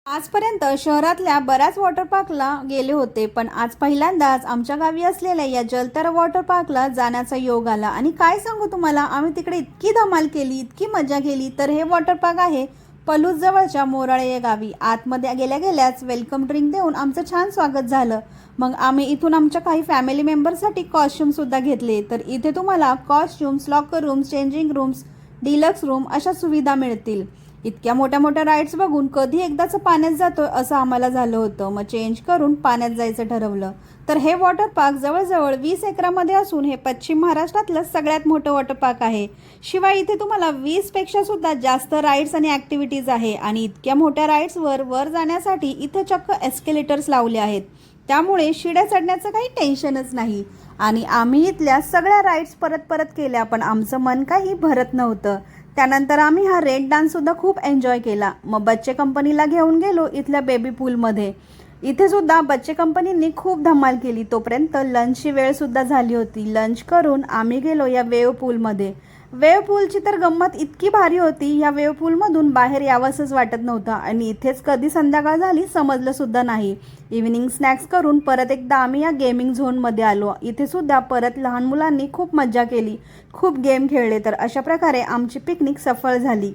आजपर्यंत शहरातल्या बऱ्याच वॉटर पार्कला गेले होते, पण आज पहिल्यांदाच आमच्या गावी असलेल्या या जलतारा वॉटर पार्कला जाण्याचा योग आला. आणि काय सांगू तुम्हाला, आम्ही तिकडे इतकी धमाल केली, इतकी मजा केली. तर हे वॉटर पार्क आहे पलूस जवळच्या मोराळे या गावी. आतमध्ये गेल्या गेल्याच वेलकम ड्रिंक देऊन आमचं छान स्वागत झालं. मग आम्ही इथून आमच्या काही फॅमिली मेंबरसाठी कॉस्ट्युमसुद्धा घेतले. तर इथे तुम्हाला costumes, locker rooms, changing rooms, deluxe room अशा सुविधा मिळतील. इतक्या मोठ्या मोठ्या राईड्स बघून कधी एकदाच पाण्यात जातोय असं आम्हाला झालं होतं. मग चेंज करून पाण्यात जायचं ठरवलं. तर हे वॉटर पार्क जवळजवळ 20 एकरामध्ये असून हे पश्चिम महाराष्ट्रातलं सगळ्यात मोठं वॉटर पार्क आहे. शिवाय इथे तुम्हाला 20 पेक्षा सुद्धा जास्त राईड्स आणि ॲक्टिव्हिटीज आहे. आणि इतक्या मोठ्या राईड्सवर वर जाण्यासाठी इथं चक्क एस्केलेटर्स लावले आहेत. त्यामुळे शिड्या चढण्याचं काही टेन्शनच नाही. आणि आम्ही इथल्या सगळ्या राईड्स परत परत केल्या, पण आमचं मन काही भरत नव्हतं. त्यानंतर आम्ही हा रेड डान्ससुद्धा खूप एन्जॉय केला. मग बच्चे कंपनीला घेऊन गेलो इथल्या बेबी पूलमध्ये. इथे सुद्धा बच्चे कंपनींनी खूप धमाल केली. तोपर्यंत लंचची वेळसुद्धा झाली होती. लंच करून आम्ही गेलो या वेव्ह पूलमध्ये. वेव्ह पूलची तर गंमत इतकी भारी होती, या वेव्ह पूलमधून बाहेर यावंसंच वाटत नव्हतं. आणि इथेच कधी संध्याकाळ झाली समजलं सुद्धा नाही. इव्हिनिंग स्नॅक्स करून परत एकदा आम्ही या गेमिंग झोनमध्ये आलो. इथे सुद्धा परत लहान मुलांनी खूप मजा केली, खूप गेम खेळले. तर अशा प्रकारे आमची पिकनिक सफल झाली.